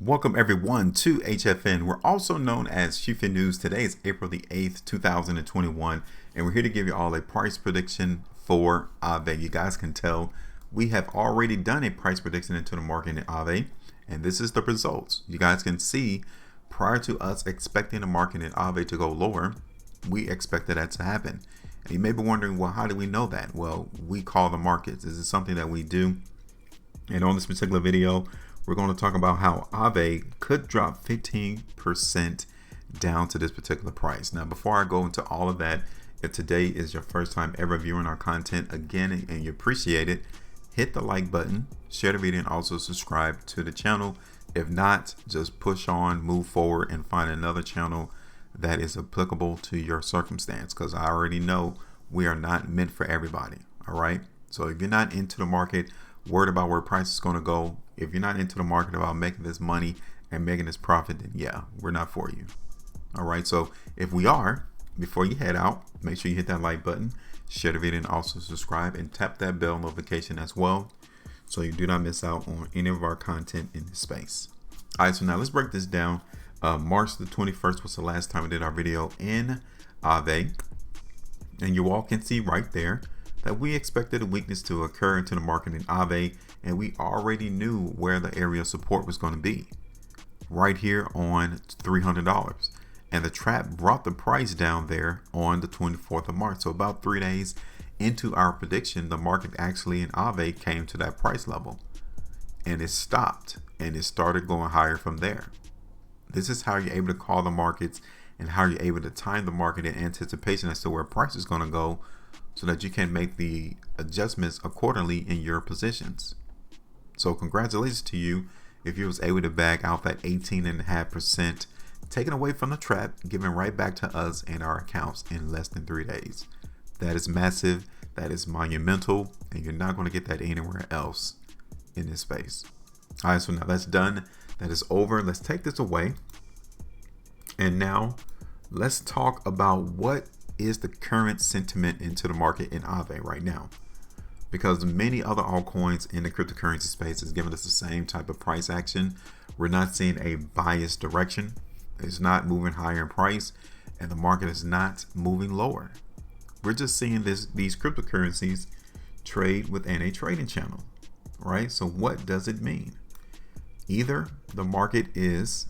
Welcome everyone to HFN. We're also known as HueFin News. Today is April the 8th, 2021, and we're here to give you all a price prediction for Aave. You guys can tell we have already done a price prediction into the market in Aave, and this is the results. You guys can see prior to us expecting the market in Aave to go lower, we expected that to happen. And you may be wondering, well, how do we know that? Well, we call the markets. This is something that we do. And on this particular video, we're going to talk about how Aave could drop 15% down to this particular price. Now, before I go into all of that, if today is your first time ever viewing our content again and you appreciate it, hit the like button, share the video, and also subscribe to the channel. If not, just push on, move forward, and find another channel that is applicable to your circumstance, because I already know we are not meant for everybody. All right. So if you're not into the market, worried about where price is going to go, if you're not into the market about making this money and making this profit, then yeah, we're not for you. All right. So if we are, before you head out, make sure you hit that like button, share the video, and also subscribe and tap that bell notification as well, so you do not miss out on any of our content in this space. All right. So now let's break this down. March the 21st was the last time we did our video in Aave, and you all can see right there that we expected a weakness to occur into the market in Aave, and we already knew where the area of support was going to be, right here on $300. And the trap brought the price down there on the 24th of March. So about 3 days into our prediction, the market actually in Aave came to that price level, and it stopped, and it started going higher from there. This is how you're able to call the markets and how you're able to time the market in anticipation as to where price is going to go, so that you can make the adjustments accordingly in your positions. So congratulations to you if you was able to bag out that 18.5% taken away from the trap, given right back to us and our accounts in less than 3 days. That is massive, that is monumental, and you're not going to get that anywhere else in this space. All right, so now that's done, that is over. Let's take this away, and now let's talk about what is the current sentiment into the market in Aave right now, because many other altcoins in the cryptocurrency space is giving us the same type of price action. We're not seeing a biased direction. It's not moving higher in price, and the market is not moving lower. We're just seeing these cryptocurrencies trade within a trading channel, right? So what does it mean? Either the market is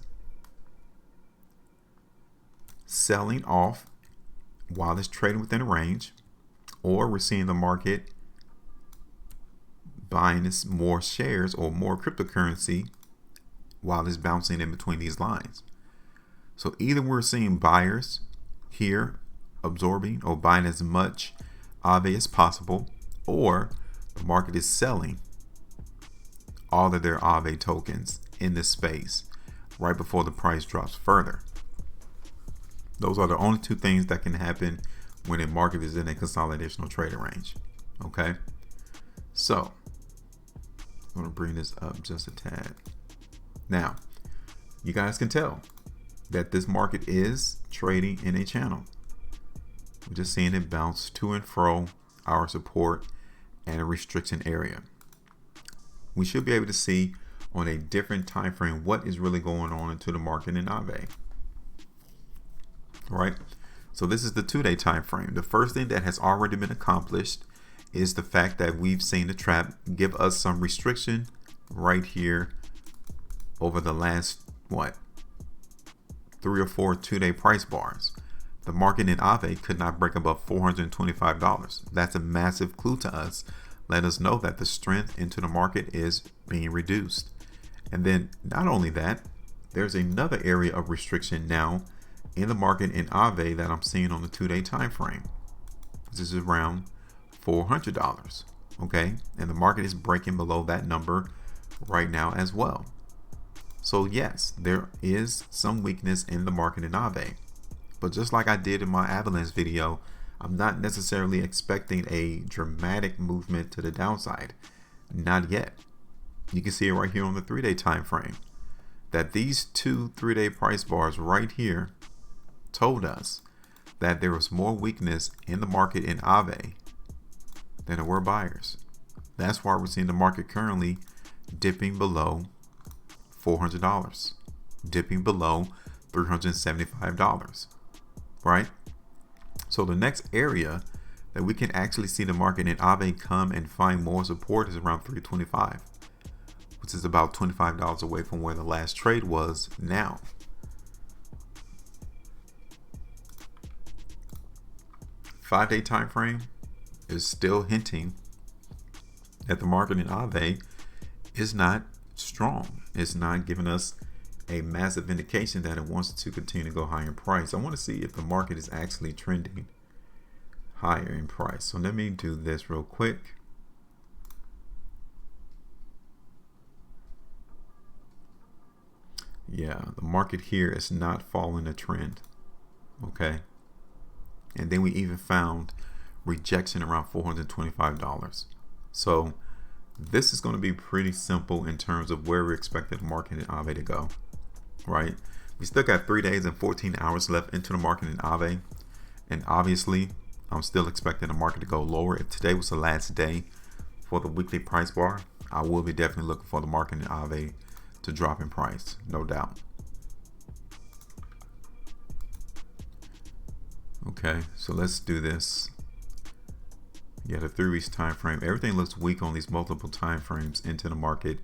selling off while it's trading within a range, or we're seeing the market buying this more shares or more cryptocurrency while it's bouncing in between these lines. So either we're seeing buyers here absorbing or buying as much Aave as possible, or the market is selling all of their Aave tokens in this space right before the price drops further. Those are the only two things that can happen when a market is in a consolidational trading range. Okay, so I'm going to bring this up just a tad. Now, you guys can tell that this market is trading in a channel. We're just seeing it bounce to and fro our support and a restriction area. We should be able to see on a different time frame what is really going on into the market in Aave. Right, so this is the 2-day time frame. The first thing that has already been accomplished is the fact that we've seen the trap give us some restriction right here over the last 3 or 4 2-day price bars. The market in Aave could not break above $425. That's a massive clue to us. Let us know that the strength into the market is being reduced. And then not only that, there's another area of restriction now in the market in Aave that I'm seeing on the 2-day time frame. This is around $400. Okay, and the market is breaking below that number right now as well. So yes, there is some weakness in the market in Aave, but just like I did in my avalanche video, I'm not necessarily expecting a dramatic movement to the downside. Not yet. You can see it right here on the 3-day time frame that these 2 3-day price bars right here told us that there was more weakness in the market in Aave than there were buyers. That's why we're seeing the market currently dipping below $400, dipping below $375, right? So the next area that we can actually see the market in Aave come and find more support is around 325, which is about $25 away from where the last trade was now. Five-day time frame is still hinting that the market in Aave is not strong. It's not giving us a massive indication that it wants to continue to go higher in price. I want to see if the market is actually trending higher in price. So let me do this real quick. Yeah, the market here is not following a trend. Okay. And then we even found rejection around $425. So this is going to be pretty simple in terms of where we're expecting the market in Aave to go, right? We still got 3 days and 14 hours left into the market in Aave. And obviously, I'm still expecting the market to go lower. If today was the last day for the weekly price bar, I will be definitely looking for the market in Aave to drop in price, no doubt. Okay, so let's do this. Yeah, the 3 weeks time frame. Everything looks weak on these multiple time frames into the market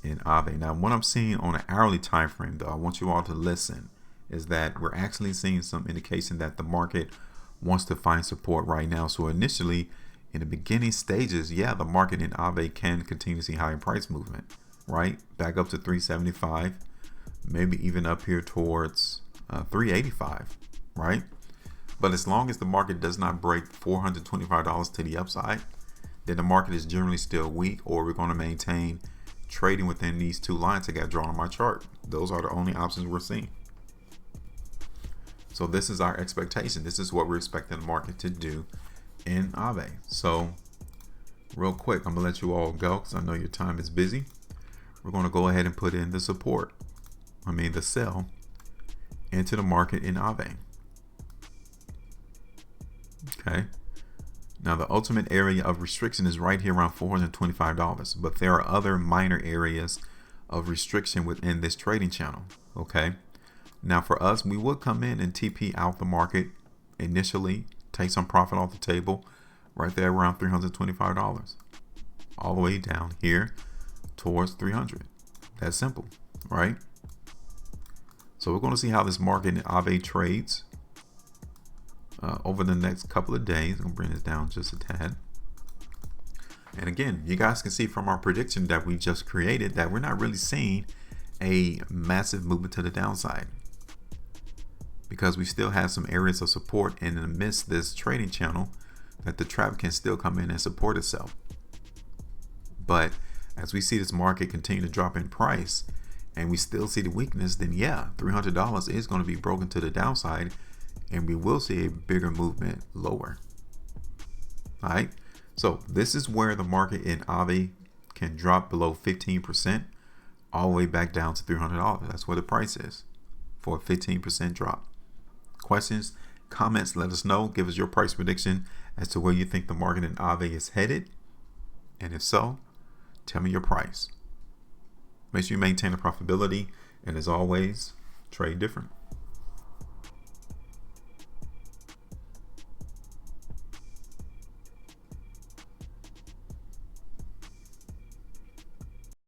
in Aave. Now, what I'm seeing on an hourly time frame, though, I want you all to listen, is that we're actually seeing some indication that the market wants to find support right now. So initially, in the beginning stages, yeah, the market in Aave can continue to see higher price movement, right? Back up to 375, maybe even up here towards 385, right? But as long as the market does not break $425 to the upside, then the market is generally still weak, or we're going to maintain trading within these two lines I got drawn on my chart. Those are the only options we're seeing. So this is our expectation. This is what we're expecting the market to do in Aave. So real quick, I'm gonna let you all go because I know your time is busy. We're going to go ahead and put in the the sell into the market in Aave. Okay. Now the ultimate area of restriction is right here around $425, but there are other minor areas of restriction within this trading channel. Okay. Now for us, we would come in and TP out the market initially, take some profit off the table right there around $325, all the way down here towards 300. That's simple, right? So we're going to see how this market in Aave trades over the next couple of days. I'm going to bring this down just a tad. And again, you guys can see from our prediction that we just created that we're not really seeing a massive movement to the downside, because we still have some areas of support, and amidst this trading channel that the trap can still come in and support itself. But as we see this market continue to drop in price and we still see the weakness, then yeah, $300 is going to be broken to the downside, and we will see a bigger movement lower. All right, so this is where the market in Aave can drop below 15%, all the way back down to $300. That's where the price is for a 15% drop. Questions, comments, let us know. Give us your price prediction as to where you think the market in Aave is headed, and if so, tell me your price. Make sure you maintain a profitability, and as always, trade different.